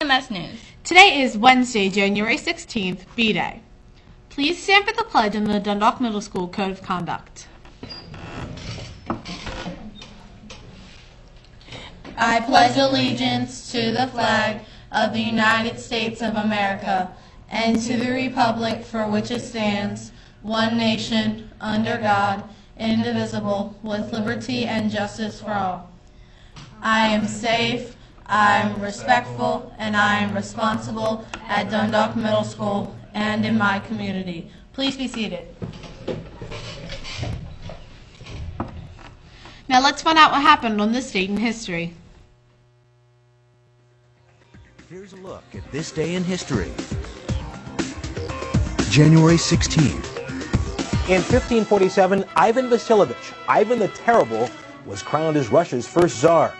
MS News. Today is Wednesday, January 16th, B-Day. Please stand for the pledge in the Dundalk Middle School Code of Conduct. I pledge allegiance to the flag of the United States of America and to the republic for which it stands, one nation, under God, indivisible, with liberty and justice for all. I am safe, I am respectful, and I am responsible at Dundalk Middle School and in my community. Please be seated. Now let's find out what happened on this date in history. Here's a look at this day in history. January 16th. In 1547, Ivan Vasilievich, Ivan the Terrible, was crowned as Russia's first Tsar.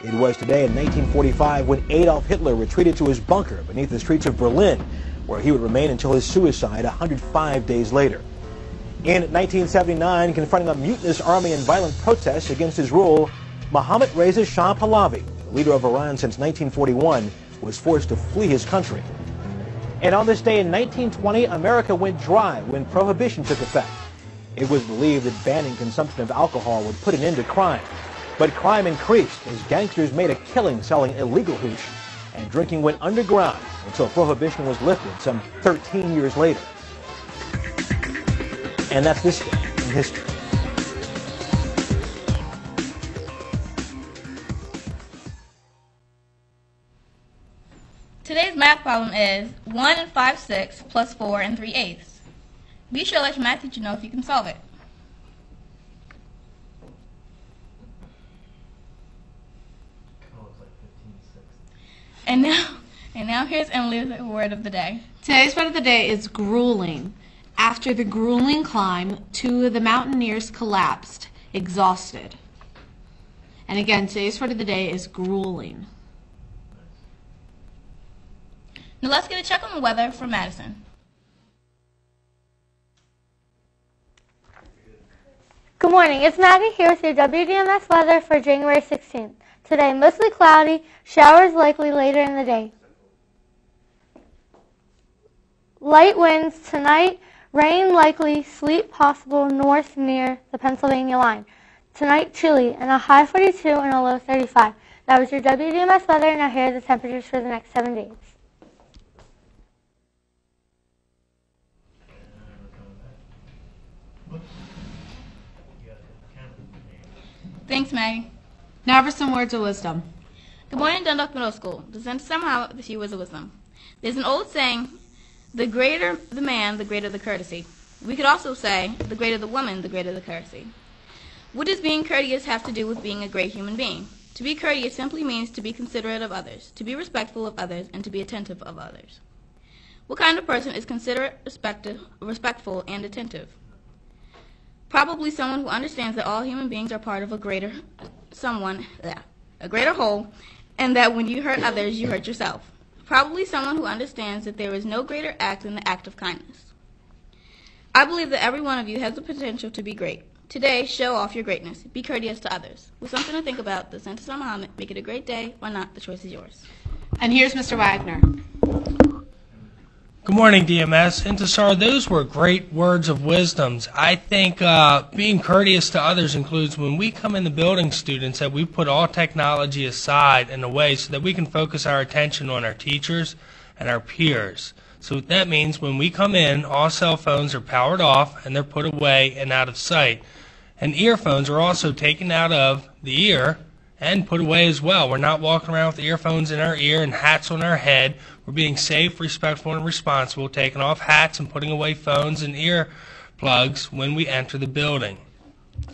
It was today in 1945 when Adolf Hitler retreated to his bunker beneath the streets of Berlin, where he would remain until his suicide 105 days later. In 1979, confronting a mutinous army and violent protests against his rule, Mohammad Reza Shah Pahlavi, the leader of Iran since 1941, was forced to flee his country. And on this day in 1920, America went dry when Prohibition took effect. It was believed that banning consumption of alcohol would put an end to crime. But crime increased as gangsters made a killing selling illegal hooch, and drinking went underground until Prohibition was lifted some 13 years later. And that's this day in history. Today's math problem is 1 5/6 plus 4 3/8. Be sure to let your math teacher know if you can solve it. And now here's Emily's word of the day. Today's word of the day is grueling. After the grueling climb, two of the mountaineers collapsed, exhausted. And again, today's word of the day is grueling. Now let's get a check on the weather from Madison. Good morning, it's Maggie here with your WDMS weather for January 16th. Today, mostly cloudy, showers likely later in the day. Light winds tonight, rain likely, sleet possible north near the Pennsylvania line. Tonight, chilly, and a high 42 and a low 35. That was your WDMS weather. Now here are the temperatures for the next 7 days. Thanks, Maggie. Now for some words of wisdom. Good morning, Dundalk Middle School. The sentence somehow this year was of wisdom. There's an old saying, the greater the man, the greater the courtesy. We could also say, the greater the woman, the greater the courtesy. What does being courteous have to do with being a great human being? To be courteous simply means to be considerate of others, to be respectful of others, and to be attentive of others. What kind of person is considerate, respectful, and attentive? Probably someone who understands that all human beings are part of a greater whole, and that when you hurt others, you hurt yourself. Probably someone who understands that there is no greater act than the act of kindness. I believe that every one of you has the potential to be great. Today, show off your greatness. Be courteous to others. With something to think about, the sentence on Muhammad, make it a great day or not, the choice is yours. And here's Mr. Wagner. Good morning, DMS. And to start, those were great words of wisdoms. I think being courteous to others includes when we come in the building, students, that we put all technology aside and away so that we can focus our attention on our teachers and our peers. So that means when we come in, all cell phones are powered off and they're put away and out of sight. And earphones are also taken out of the ear and put away as well. We're not walking around with earphones in our ear and hats on our head. We're being safe, respectful, and responsible, taking off hats and putting away phones and ear plugs when we enter the building.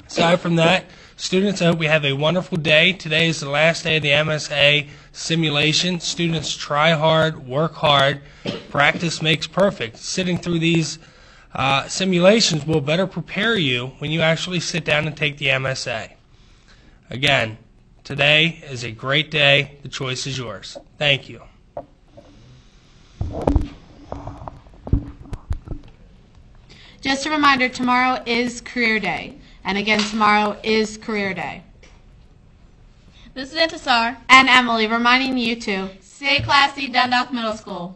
Aside from that, students, I hope we have a wonderful day. Today is the last day of the MSA simulation. Students, try hard, work hard. Practice makes perfect. Sitting through these simulations will better prepare you when you actually sit down and take the MSA. Again, today is a great day. The choice is yours. Thank you. Just a reminder, tomorrow is career day. And again, tomorrow is career day. This is Intisar and Emily reminding you to Stay classy, Dundalk Middle School.